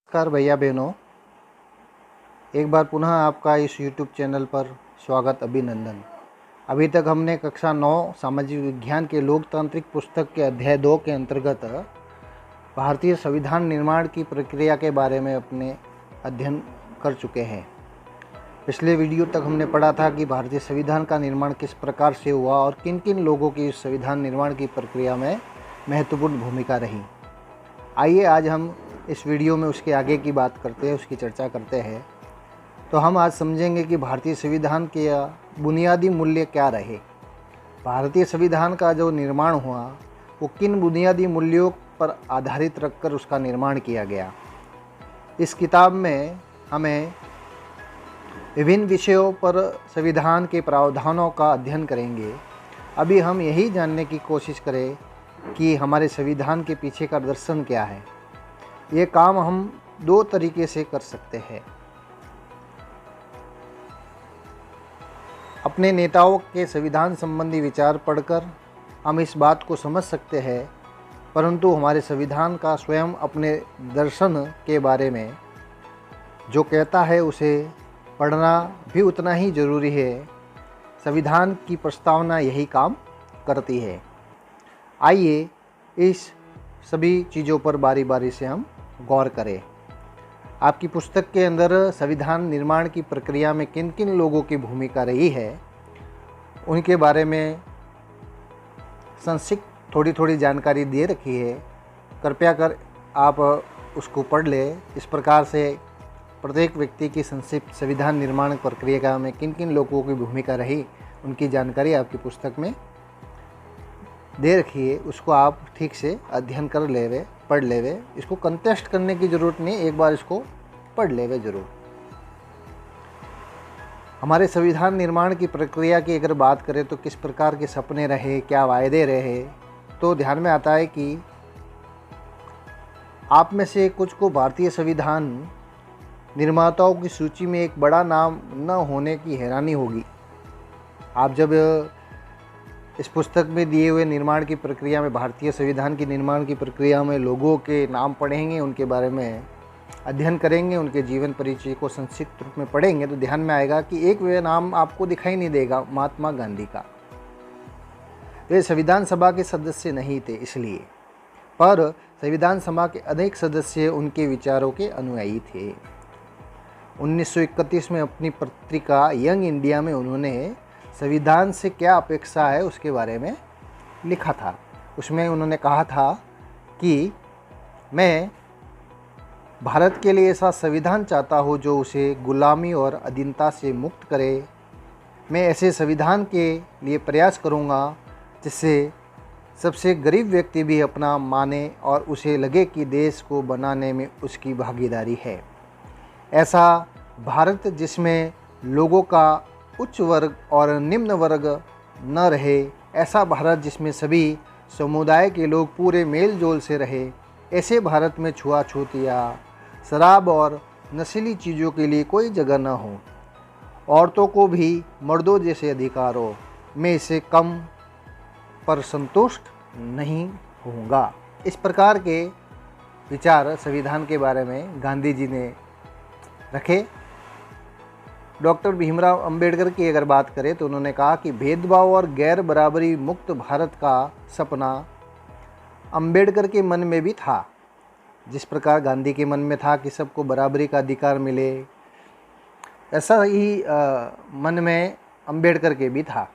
नमस्कार भैया बहनों, एक बार पुनः आपका इस YouTube चैनल पर स्वागत अभिनंदन। अभी तक हमने कक्षा 9 सामाजिक विज्ञान के लोकतांत्रिक पुस्तक के अध्याय 2 के अंतर्गत भारतीय संविधान निर्माण की प्रक्रिया के बारे में अपने अध्ययन कर चुके हैं। पिछले वीडियो तक हमने पढ़ा था कि भारतीय संविधान का निर्माण किस प्रकार से हुआ और किन किन लोगों की इस संविधान निर्माण की प्रक्रिया में महत्वपूर्ण भूमिका रही। आइए आज हम इस वीडियो में उसके आगे की बात करते हैं, उसकी चर्चा करते हैं। तो हम आज समझेंगे कि भारतीय संविधान के बुनियादी मूल्य क्या रहे। भारतीय संविधान का जो निर्माण हुआ वो किन बुनियादी मूल्यों पर आधारित रखकर उसका निर्माण किया गया। इस किताब में हमें विभिन्न विषयों पर संविधान के प्रावधानों का अध्ययन करेंगे। अभी हम यही जानने की कोशिश करें कि हमारे संविधान के पीछे का दर्शन क्या है। ये काम हम दो तरीके से कर सकते हैं। अपने नेताओं के संविधान संबंधी विचार पढ़कर हम इस बात को समझ सकते हैं, परंतु हमारे संविधान का स्वयं अपने दर्शन के बारे में जो कहता है उसे पढ़ना भी उतना ही ज़रूरी है। संविधान की प्रस्तावना यही काम करती है। आइए इस सभी चीज़ों पर बारी बारी से हम गौर करें। आपकी पुस्तक के अंदर संविधान निर्माण की प्रक्रिया में किन किन लोगों की भूमिका रही है उनके बारे में संक्षिप्त थोड़ी जानकारी दे रखी है। कृपया कर आप उसको पढ़ लें। इस प्रकार से प्रत्येक व्यक्ति की संक्षिप्त संविधान निर्माण प्रक्रिया में किन किन लोगों की भूमिका रही उनकी जानकारी आपकी पुस्तक में दे रखी है। उसको आप ठीक से अध्ययन कर लेवे, पढ़ लेवे। इसको कंटेस्ट करने की ज़रूरत नहीं, एक बार इसको पढ़ लेवे ज़रूर। हमारे संविधान निर्माण की प्रक्रिया की अगर बात करें तो किस प्रकार के सपने रहे, क्या वायदे रहे, तो ध्यान में आता है कि आप में से कुछ को भारतीय संविधान निर्माताओं की सूची में एक बड़ा नाम न होने की हैरानी होगी। आप जब इस पुस्तक में दिए हुए निर्माण की प्रक्रिया में, भारतीय संविधान की निर्माण की प्रक्रिया में लोगों के नाम पढ़ेंगे, उनके बारे में अध्ययन करेंगे, उनके जीवन परिचय को संक्षिप्त रूप में पढ़ेंगे, तो ध्यान में आएगा कि एक वे नाम आपको दिखाई नहीं देगा, महात्मा गांधी का। वे संविधान सभा के सदस्य नहीं थे इसलिए, पर संविधान सभा के अनेक सदस्य उनके विचारों के अनुयायी थे। 1931 में अपनी पत्रिका यंग इंडिया में उन्होंने संविधान से क्या अपेक्षा है उसके बारे में लिखा था। उसमें उन्होंने कहा था कि मैं भारत के लिए ऐसा संविधान चाहता हूँ जो उसे गुलामी और अधीनता से मुक्त करे। मैं ऐसे संविधान के लिए प्रयास करूँगा जिससे सबसे गरीब व्यक्ति भी अपना माने और उसे लगे कि देश को बनाने में उसकी भागीदारी है। ऐसा भारत जिसमें लोगों का उच्च वर्ग और निम्न वर्ग न रहे, ऐसा भारत जिसमें सभी समुदाय के लोग पूरे मेल जोल से रहे। ऐसे भारत में छुआछूत या शराब और नशीली चीज़ों के लिए कोई जगह न हो। औरतों को भी मर्दों जैसे अधिकार हो। मैं इसे कम पर संतुष्ट नहीं होऊंगा। इस प्रकार के विचार संविधान के बारे में गांधी जी ने रखे। डॉक्टर भीमराव अंबेडकर की अगर बात करें तो उन्होंने कहा कि भेदभाव और गैर बराबरी मुक्त भारत का सपना अंबेडकर के मन में भी था। जिस प्रकार गांधी के मन में था कि सबको बराबरी का अधिकार मिले, ऐसा ही मन में अंबेडकर के भी था।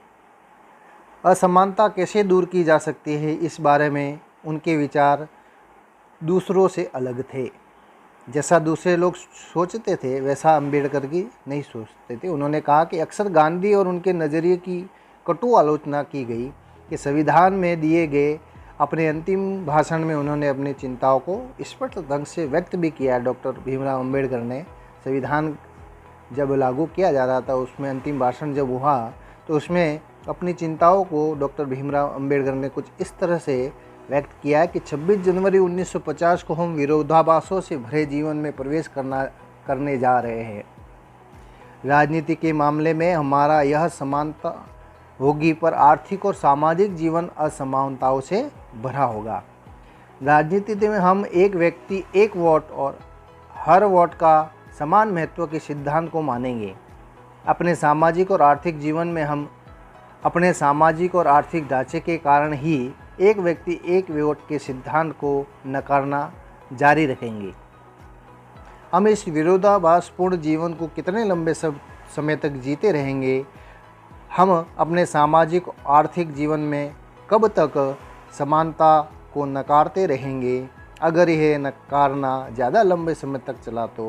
असमानता कैसे दूर की जा सकती है, इस बारे में उनके विचार दूसरों से अलग थे। जैसा दूसरे लोग सोचते थे वैसा अंबेडकर की नहीं सोचते थे। उन्होंने कहा कि अक्सर गांधी और उनके नज़रिए की कटु आलोचना की गई कि संविधान में दिए गए अपने अंतिम भाषण में उन्होंने अपनी चिंताओं को स्पष्ट ढंग से व्यक्त भी किया। डॉक्टर भीमराव अंबेडकर ने संविधान जब लागू किया जा रहा था, उसमें अंतिम भाषण जब हुआ तो उसमें अपनी चिंताओं को डॉक्टर भीमराव अंबेडकर ने कुछ इस तरह से व्यक्त किया है कि 26 जनवरी 1950 को हम विरोधाभासों से भरे जीवन में प्रवेश करने जा रहे हैं। राजनीति के मामले में हमारा यह समानता होगी, पर आर्थिक और सामाजिक जीवन असमानताओं से भरा होगा। राजनीति में हम एक व्यक्ति एक वोट और हर वोट का समान महत्व के सिद्धांत को मानेंगे। अपने सामाजिक और आर्थिक जीवन में हम अपने सामाजिक और आर्थिक ढांचे के कारण ही एक व्यक्ति एक वोट के सिद्धांत को नकारना जारी रखेंगे। हम इस विरोधाभासपूर्ण जीवन को कितने लंबे समय तक जीते रहेंगे? हम अपने सामाजिक आर्थिक जीवन में कब तक समानता को नकारते रहेंगे? अगर यह नकारना ज़्यादा लंबे समय तक चला तो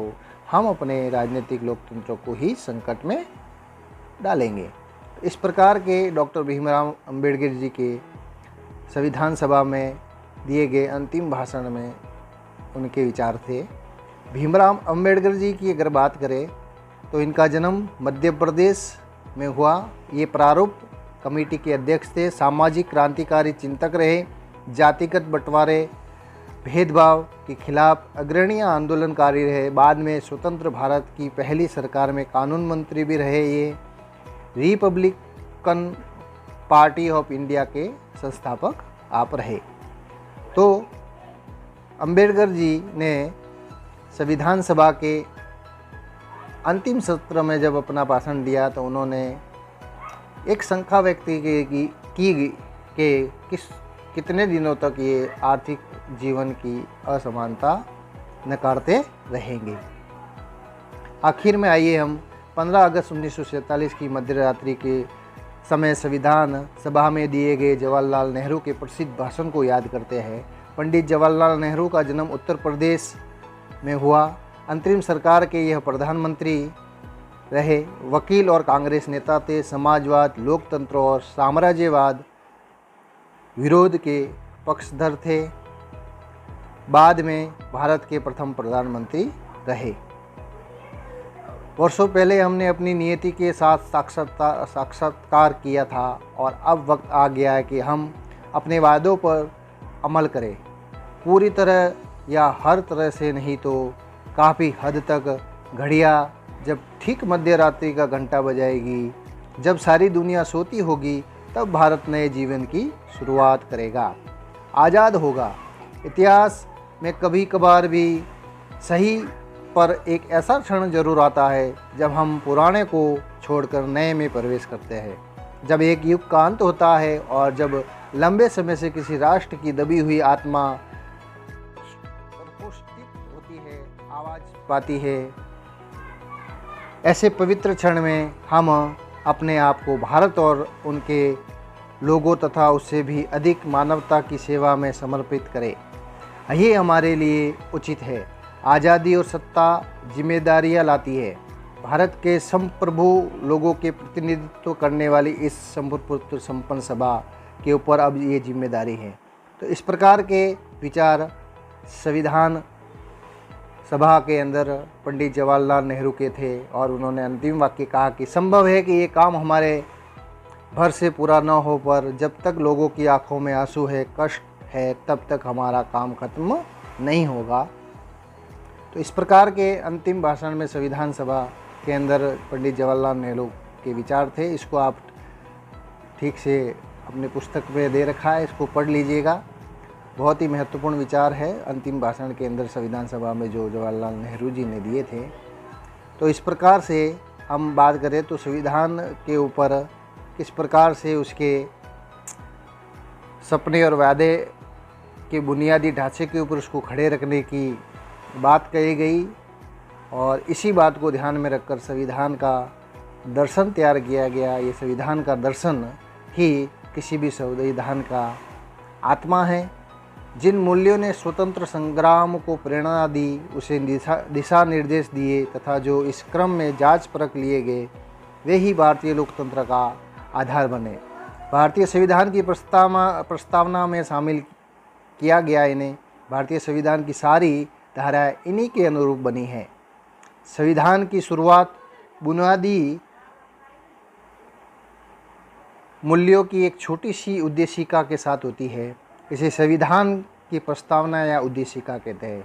हम अपने राजनीतिक लोकतंत्र को ही संकट में डालेंगे। इस प्रकार के डॉक्टर भीमराव अंबेडकर जी के संविधान सभा में दिए गए अंतिम भाषण में उनके विचार थे। भीमराव अंबेडकर जी की अगर बात करें तो इनका जन्म मध्य प्रदेश में हुआ। ये प्रारूप कमेटी के अध्यक्ष थे, सामाजिक क्रांतिकारी चिंतक रहे, जातिगत बंटवारे भेदभाव के खिलाफ अग्रणी आंदोलनकारी रहे। बाद में स्वतंत्र भारत की पहली सरकार में कानून मंत्री भी रहे। ये रिपब्लिकन पार्टी ऑफ इंडिया के संस्थापक आप रहे। तो अंबेडकर जी ने संविधान सभा के अंतिम सत्र में जब अपना भाषण दिया तो उन्होंने एक शंका व्यक्त की कि कितने दिनों तक ये आर्थिक जीवन की असमानता नकारते रहेंगे। आखिर में आइए हम 15 अगस्त 1947 की मध्यरात्रि के समय संविधान सभा में दिए गए जवाहरलाल नेहरू के प्रसिद्ध भाषण को याद करते हैं। पंडित जवाहरलाल नेहरू का जन्म उत्तर प्रदेश में हुआ। अंतरिम सरकार के यह प्रधानमंत्री रहे, वकील और कांग्रेस नेता थे, समाजवाद, लोकतंत्र और साम्राज्यवाद विरोध के पक्षधर थे। बाद में भारत के प्रथम प्रधानमंत्री रहे। वर्षों पहले हमने अपनी नियति के साथ साक्षात्कार किया था और अब वक्त आ गया है कि हम अपने वादों पर अमल करें। पूरी तरह या हर तरह से नहीं तो काफ़ी हद तक। घड़ियाँ जब ठीक मध्य रात्रि का घंटा बजाएगी, जब सारी दुनिया सोती होगी, तब भारत नए जीवन की शुरुआत करेगा, आज़ाद होगा। इतिहास में कभी कभार भी सही पर एक ऐसा क्षण जरूर आता है जब हम पुराने को छोड़कर नए में प्रवेश करते हैं, जब एक युग का अंत होता है और जब लंबे समय से किसी राष्ट्र की दबी हुई आत्मा होती है, आवाज़ पाती है। ऐसे पवित्र क्षण में हम अपने आप को भारत और उनके लोगों तथा उससे भी अधिक मानवता की सेवा में समर्पित करें। ये हमारे लिए उचित है। आज़ादी और सत्ता जिम्मेदारियां लाती है। भारत के संप्रभु लोगों के प्रतिनिधित्व करने वाली इस संपूर्ण संपन्न सभा के ऊपर अब ये जिम्मेदारी है। तो इस प्रकार के विचार संविधान सभा के अंदर पंडित जवाहरलाल नेहरू के थे और उन्होंने अंतिम वाक्य कहा कि संभव है कि ये काम हमारे भर से पूरा न हो, पर जब तक लोगों की आंखों में आंसू है, कष्ट है, तब तक हमारा काम खत्म नहीं होगा। तो इस प्रकार के अंतिम भाषण में संविधान सभा के अंदर पंडित जवाहरलाल नेहरू के विचार थे। इसको आप ठीक से अपने पुस्तक में दे रखा है, इसको पढ़ लीजिएगा। बहुत ही महत्वपूर्ण विचार है अंतिम भाषण के अंदर संविधान सभा में जो जवाहरलाल नेहरू जी ने दिए थे। तो इस प्रकार से हम बात करें तो संविधान के ऊपर किस प्रकार से उसके सपने और वादे के बुनियादी ढांचे के ऊपर उसको खड़े रखने की बात कही गई और इसी बात को ध्यान में रखकर संविधान का दर्शन तैयार किया गया। ये संविधान का दर्शन ही किसी भी संविधान का आत्मा है। जिन मूल्यों ने स्वतंत्र संग्राम को प्रेरणा दी, उसे दिशा निर्देश दिए तथा जो इस क्रम में जांच परख लिए गए, वे ही भारतीय लोकतंत्र का आधार बने। भारतीय संविधान की प्रस्तावना में शामिल किया गया इन्हें। भारतीय संविधान की सारी धाराएं इन्हीं के अनुरूप बनी हैं। संविधान की शुरुआत बुनियादी मूल्यों की एक छोटी सी उद्देशिका के साथ होती है। इसे संविधान की प्रस्तावना या उद्देशिका कहते हैं।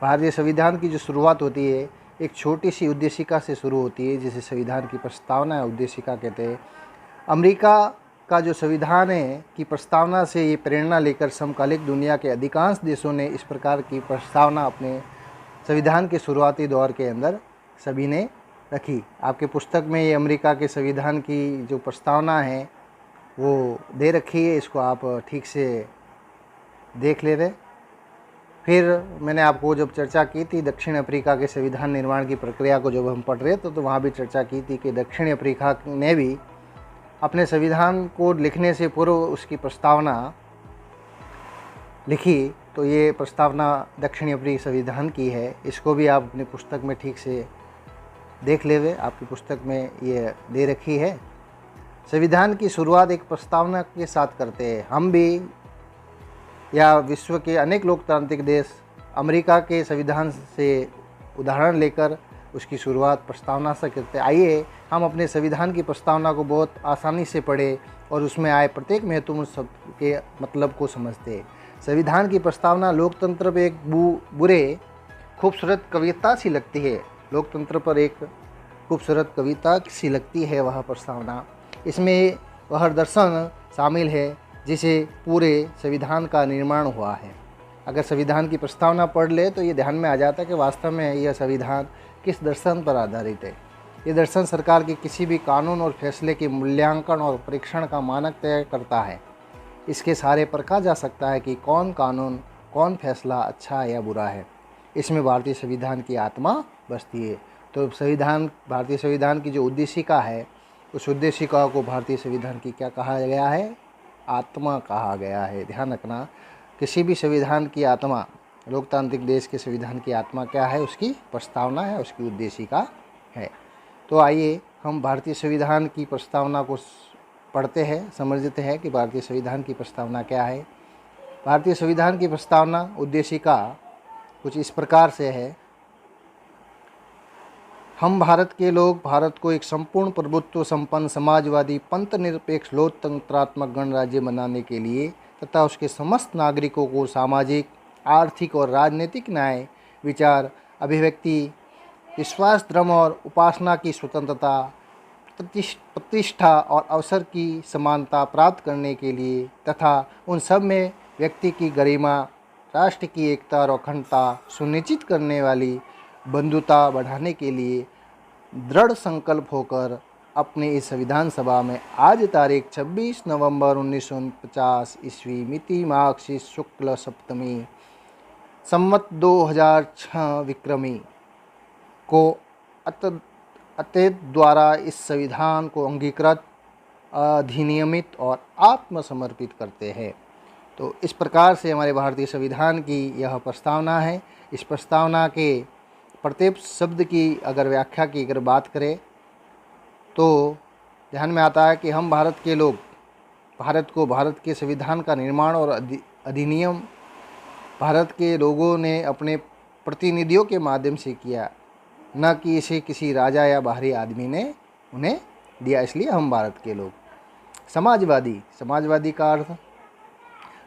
भारतीय संविधान की जो शुरुआत होती है एक छोटी सी उद्देशिका से शुरू होती है, जिसे संविधान की प्रस्तावना या उद्देशिका कहते हैं। अमेरिका का जो संविधान है की प्रस्तावना से ये प्रेरणा लेकर समकालिक दुनिया के अधिकांश देशों ने इस प्रकार की प्रस्तावना अपने संविधान के शुरुआती दौर के अंदर सभी ने रखी। आपके पुस्तक में ये अमेरिका के संविधान की जो प्रस्तावना है वो दे रखी है, इसको आप ठीक से देख ले रहे। फिर मैंने आपको जब चर्चा की थी दक्षिण अफ्रीका के संविधान निर्माण की प्रक्रिया को जब हम पढ़ रहे थे तो वहाँ भी चर्चा की थी कि दक्षिण अफ्रीका ने भी अपने संविधान को लिखने से पूर्व उसकी प्रस्तावना लिखी। तो ये प्रस्तावना दक्षिण अफ्रीकी संविधान की है, इसको भी आप अपनी पुस्तक में ठीक से देख लेवे। आपकी पुस्तक में ये दे रखी है। संविधान की शुरुआत एक प्रस्तावना के साथ करते हैं। हम भी या विश्व के अनेक लोकतांत्रिक देश अमेरिका के संविधान से उदाहरण लेकर उसकी शुरुआत प्रस्तावना से करते हैं। आइए हम अपने संविधान की प्रस्तावना को बहुत आसानी से पढ़ें और उसमें आए प्रत्येक महत्वपूर्ण शब्द के मतलब को समझते हैं। संविधान की प्रस्तावना लोकतंत्र पर एक बुरे खूबसूरत कविता सी लगती है। लोकतंत्र पर एक खूबसूरत कविता सी लगती है वह प्रस्तावना। इसमें वह दर्शन शामिल है जिसे पूरे संविधान का निर्माण हुआ है। अगर संविधान की प्रस्तावना पढ़ ले तो ये ध्यान में आ जाता है कि वास्तव में यह संविधान किस दर्शन पर आधारित है। ये दर्शन सरकार के किसी भी कानून और फैसले के मूल्यांकन और परीक्षण का मानक तय करता है। इसके सहारे परखा जा सकता है कि कौन कानून कौन फैसला अच्छा या बुरा है। इसमें भारतीय संविधान की आत्मा बसती है। तो भारतीय संविधान की जो उद्देशिका है उस उद्देशिका को भारतीय संविधान की क्या कहा गया है? आत्मा कहा गया है। ध्यान रखना, किसी भी संविधान की आत्मा, लोकतांत्रिक देश के संविधान की आत्मा क्या है? उसकी प्रस्तावना है, उसकी उद्देशिका है। तो आइए हम भारतीय संविधान की प्रस्तावना को पढ़ते हैं, समझते हैं कि भारतीय संविधान की प्रस्तावना क्या है। भारतीय संविधान की प्रस्तावना उद्देशिका कुछ इस प्रकार से है। हम भारत के लोग भारत को एक संपूर्ण प्रभुत्व संपन्न समाजवादी पंथ निरपेक्ष लोकतंत्रात्मक गणराज्य बनाने के लिए तथा उसके समस्त नागरिकों को सामाजिक, आर्थिक और राजनीतिक न्याय, विचार, अभिव्यक्ति, विश्वास, धर्म और उपासना की स्वतंत्रता, प्रतिष्ठा और अवसर की समानता प्राप्त करने के लिए तथा उन सब में व्यक्ति की गरिमा, राष्ट्र की एकता और अखंडता सुनिश्चित करने वाली बंधुता बढ़ाने के लिए दृढ़ संकल्प होकर अपने इस संविधान सभा में आज तारीख 26 नवंबर 1949 ईस्वी मिति मार्गशीर्ष शुक्ल सप्तमी संवत 2006 विक्रमी को अतएव द्वारा इस संविधान को अंगीकृत, अधिनियमित और आत्मसमर्पित करते हैं। तो इस प्रकार से हमारे भारतीय संविधान की यह प्रस्तावना है। इस प्रस्तावना के प्रत्येक शब्द की अगर व्याख्या की अगर बात करें तो ध्यान में आता है कि हम भारत के लोग भारत के संविधान का निर्माण और अधिनियम भारत के लोगों ने अपने प्रतिनिधियों के माध्यम से किया, न कि इसे किसी राजा या बाहरी आदमी ने उन्हें दिया। इसलिए हम भारत के लोग। समाजवादी का अर्थ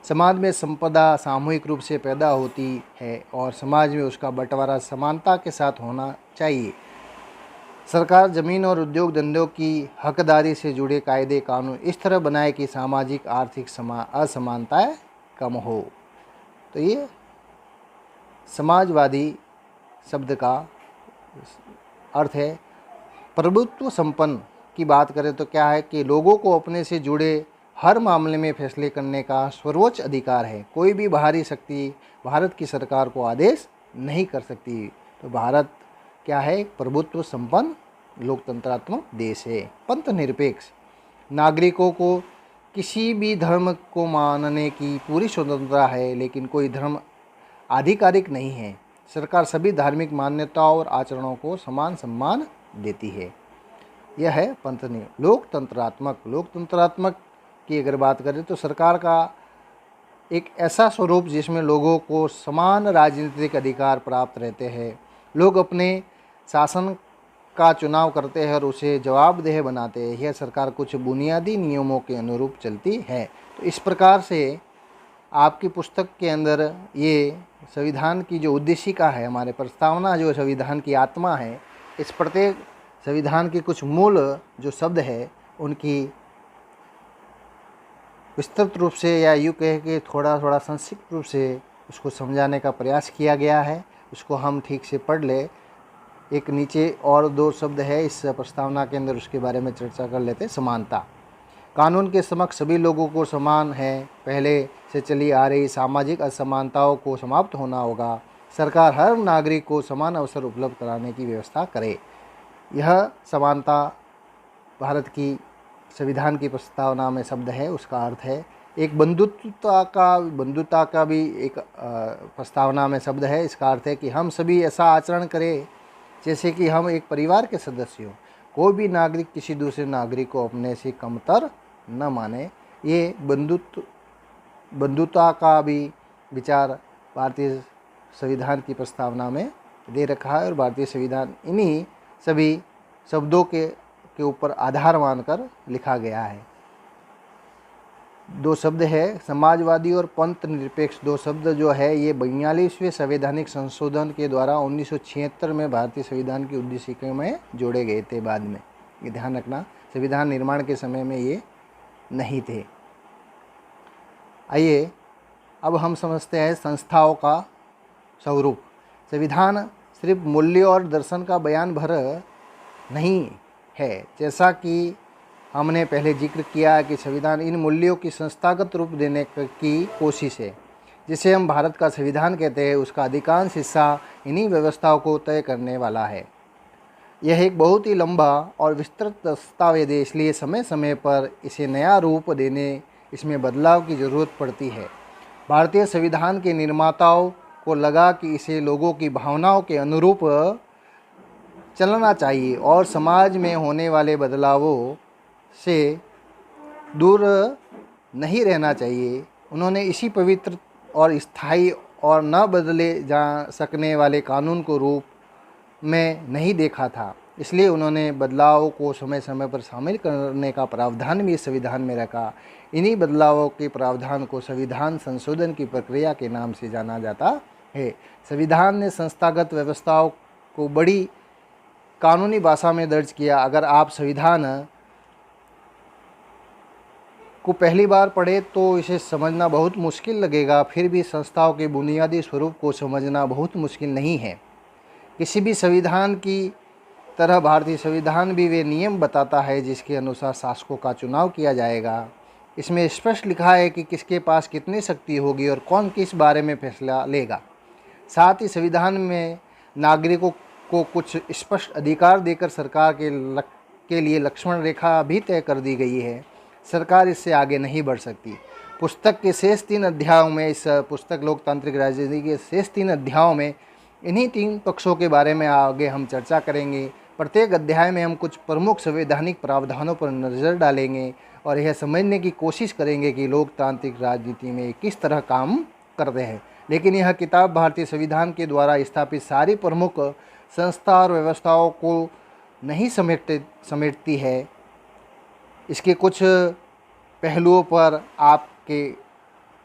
समाज में संपदा सामूहिक रूप से पैदा होती है और समाज में उसका बंटवारा समानता के साथ होना चाहिए। सरकार जमीन और उद्योग धंधों की हकदारी से जुड़े कायदे कानून इस तरह बनाए कि सामाजिक आर्थिक असमानताएं कम हो। तो ये समाजवादी शब्द का अर्थ है। प्रभुत्व संपन्न की बात करें तो क्या है कि लोगों को अपने से जुड़े हर मामले में फैसले करने का सर्वोच्च अधिकार है। कोई भी बाहरी शक्ति भारत की सरकार को आदेश नहीं कर सकती। तो भारत क्या है? प्रभुत्व संपन्न लोकतंत्रात्मक देश है। पंथ निरपेक्ष, नागरिकों को किसी भी धर्म को मानने की पूरी स्वतंत्रता है, लेकिन कोई धर्म आधिकारिक नहीं है। सरकार सभी धार्मिक मान्यताओं और आचरणों को समान सम्मान देती है। यह है पंथ लोकतंत्रात्मक। लोकतंत्रात्मक की अगर बात करें तो सरकार का एक ऐसा स्वरूप जिसमें लोगों को समान राजनीतिक अधिकार प्राप्त रहते हैं। लोग अपने शासन का चुनाव करते हैं और उसे जवाबदेह बनाते हैं। यह सरकार कुछ बुनियादी नियमों के अनुरूप चलती है। तो इस प्रकार से आपकी पुस्तक के अंदर ये संविधान की जो उद्देशिका है, हमारे प्रस्तावना जो संविधान की आत्मा है, इस प्रत्येक संविधान के कुछ मूल जो शब्द है उनकी विस्तृत रूप से या यूँ कह के थोड़ा संक्षिप्त रूप से उसको समझाने का प्रयास किया गया है। उसको हम ठीक से पढ़ ले। एक नीचे और 2 शब्द है इस प्रस्तावना के अंदर, उसके बारे में चर्चा कर लेते। समानता। कानून के समक्ष सभी लोगों को समान है। पहले से चली आ रही सामाजिक असमानताओं को समाप्त होना होगा। सरकार हर नागरिक को समान अवसर उपलब्ध कराने की व्यवस्था करे। यह समानता भारत की संविधान की प्रस्तावना में शब्द है, उसका अर्थ है। एक बंधुता का भी एक प्रस्तावना में शब्द है। इसका अर्थ है कि हम सभी ऐसा आचरण करें जैसे कि हम एक परिवार के सदस्य हों। कोई भी नागरिक किसी दूसरे नागरिक को अपने से कमतर न माने। ये बंधुता का भी विचार भारतीय संविधान की प्रस्तावना में दे रखा है और भारतीय संविधान इन्हीं सभी शब्दों के ऊपर आधार मानकर लिखा गया है। 2 शब्द है समाजवादी और पंथ निरपेक्ष। 2 शब्द जो है ये 42वें संवैधानिक संशोधन के द्वारा 1976 में भारतीय संविधान की उद्देशिका में जोड़े गए थे। बाद में ये ध्यान रखना, संविधान निर्माण के समय में ये नहीं थे। आइए अब हम समझते हैं संस्थाओं का स्वरूप। संविधान सिर्फ मूल्य और दर्शन का बयान भर नहीं है। जैसा कि हमने पहले जिक्र किया कि संविधान इन मूल्यों की संस्थागत रूप देने की कोशिश है। जिसे हम भारत का संविधान कहते हैं, उसका अधिकांश हिस्सा इन्हीं व्यवस्थाओं को तय करने वाला है। यह एक बहुत ही लंबा और विस्तृत दस्तावेज है, इसलिए समय समय पर इसे नया रूप देने, इसमें बदलाव की ज़रूरत पड़ती है। भारतीय संविधान के निर्माताओं को लगा कि इसे लोगों की भावनाओं के अनुरूप चलना चाहिए और समाज में होने वाले बदलावों से दूर नहीं रहना चाहिए। उन्होंने इसी पवित्र और स्थायी और न बदले जा सकने वाले कानून को रूप में नहीं देखा था। इसलिए उन्होंने बदलावों को समय समय पर शामिल करने का प्रावधान भी संविधान में रखा। इन्हीं बदलावों के प्रावधान को संविधान संशोधन की प्रक्रिया के नाम से जाना जाता है। संविधान ने संस्थागत व्यवस्थाओं को बड़ी कानूनी भाषा में दर्ज किया। अगर आप संविधान को पहली बार पढ़े तो इसे समझना बहुत मुश्किल लगेगा, फिर भी संस्थाओं के बुनियादी स्वरूप को समझना बहुत मुश्किल नहीं है। किसी भी संविधान की तरह भारतीय संविधान भी वे नियम बताता है जिसके अनुसार शासकों का चुनाव किया जाएगा। इसमें स्पष्ट लिखा है कि किसके पास कितनी शक्ति होगी और कौन किस बारे में फैसला लेगा। साथ ही संविधान में नागरिकों को कुछ स्पष्ट अधिकार देकर सरकार के लिए लक्ष्मण रेखा भी तय कर दी गई है। सरकार इससे आगे नहीं बढ़ सकती। पुस्तक के शेष 3 अध्यायों में, इस पुस्तक लोकतांत्रिक राजनीति के शेष 3 अध्यायों में इन्हीं 3 पक्षों के बारे में आगे हम चर्चा करेंगे। प्रत्येक अध्याय में हम कुछ प्रमुख संवैधानिक प्रावधानों पर नज़र डालेंगे और यह समझने की कोशिश करेंगे कि लोकतांत्रिक राजनीति में किस तरह काम करते हैं। लेकिन यह किताब भारतीय संविधान के द्वारा स्थापित सारी प्रमुख संस्था और व्यवस्थाओं को नहीं समेटती है। इसके कुछ पहलुओं पर आपके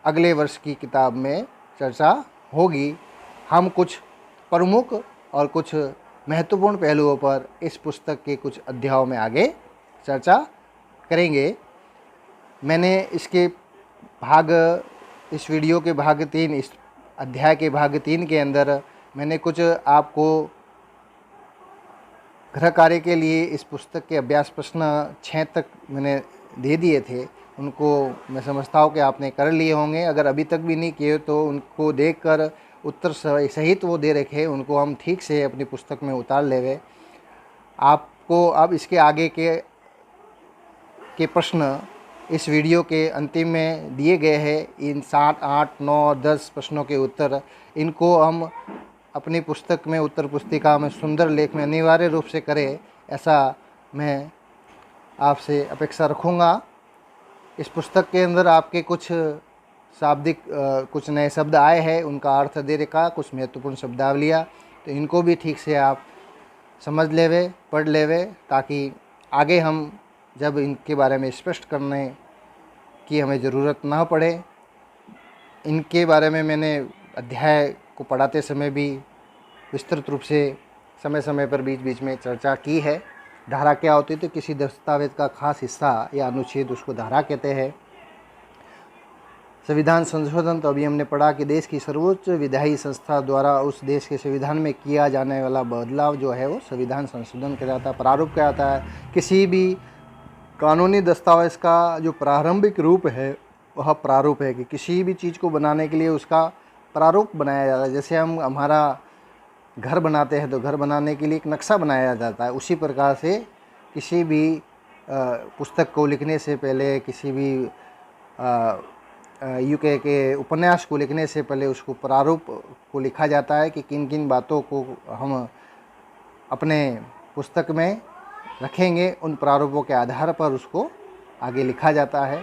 अगले वर्ष की किताब में चर्चा होगी। हम कुछ प्रमुख और कुछ महत्वपूर्ण पहलुओं पर इस पुस्तक के कुछ अध्यायों में आगे चर्चा करेंगे। मैंने इस वीडियो के भाग 3, इस अध्याय के भाग 3 के अंदर मैंने कुछ आपको गृह कार्य के लिए इस पुस्तक के अभ्यास प्रश्न 6 तक मैंने दे दिए थे। उनको मैं समझता हूँ कि आपने कर लिए होंगे। अगर अभी तक भी नहीं किए तो उनको देखकर उत्तर सहित वो दे रखे, उनको हम ठीक से अपनी पुस्तक में उतार लेवे। आपको अब इसके आगे के प्रश्न इस वीडियो के अंतिम में दिए गए हैं। इन 7, 8, 9 और 10 प्रश्नों के उत्तर, इनको हम अपनी पुस्तक में, उत्तर पुस्तिका में सुंदर लेख में अनिवार्य रूप से करें, ऐसा मैं आपसे अपेक्षा रखूँगा। इस पुस्तक के अंदर आपके कुछ शाब्दिक कुछ नए शब्द आए हैं, उनका अर्थ दे रखा, कुछ महत्वपूर्ण शब्दावलियाँ, तो इनको भी ठीक से आप समझ लेवे, पढ़ लेवे, ताकि आगे हम जब इनके बारे में स्पष्ट करने की हमें ज़रूरत ना पड़े। इनके बारे में मैंने अध्याय को पढ़ाते समय भी विस्तृत रूप से समय समय पर बीच बीच में चर्चा की है। धारा क्या होती है, तो किसी दस्तावेज का खास हिस्सा या अनुच्छेद, उसको धारा कहते हैं। संविधान संशोधन तो अभी हमने पढ़ा कि देश की सर्वोच्च विधायी संस्था द्वारा उस देश के संविधान में किया जाने वाला बदलाव जो है वो संविधान संशोधन कहलाता है, प्रारूप कहलाता है। किसी भी कानूनी दस्तावेज का जो प्रारंभिक रूप है वह प्रारूप है कि किसी भी चीज़ को बनाने के लिए उसका प्रारूप बनाया जाता है। जैसे हम हमारा घर बनाते हैं तो घर बनाने के लिए एक नक्शा बनाया जाता है, उसी प्रकार से किसी भी पुस्तक को लिखने से पहले, किसी भी यूके के उपन्यास को लिखने से पहले उसको प्रारूप को लिखा जाता है कि किन किन बातों को हम अपने पुस्तक में रखेंगे, उन प्रारूपों के आधार पर उसको आगे लिखा जाता है।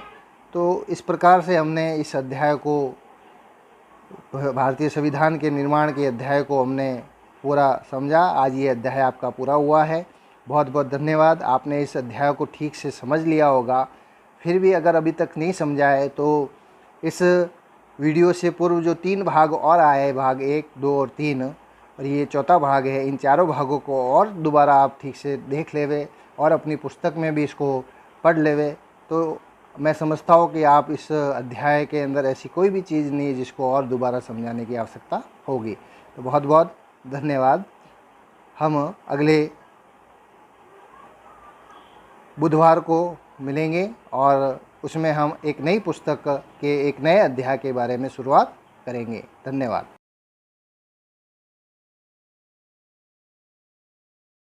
तो इस प्रकार से हमने इस अध्याय को, भारतीय संविधान के निर्माण के अध्याय को हमने पूरा समझा। आज ये अध्याय आपका पूरा हुआ है। बहुत बहुत धन्यवाद। आपने इस अध्याय को ठीक से समझ लिया होगा। फिर भी अगर अभी तक नहीं समझा है तो इस वीडियो से पूर्व जो 3 भाग और आए, भाग 1, 2 और 3, और ये चौथा भाग है, इन चारों भागों को और दोबारा आप ठीक से देख लेवे और अपनी पुस्तक में भी इसको पढ़ लेवे, तो मैं समझता हूँ कि आप इस अध्याय के अंदर ऐसी कोई भी चीज़ नहीं है जिसको और दोबारा समझाने की आवश्यकता होगी। तो बहुत बहुत धन्यवाद। हम अगले बुधवार को मिलेंगे और उसमें हम एक नई पुस्तक के एक नए अध्याय के बारे में शुरुआत करेंगे। धन्यवाद।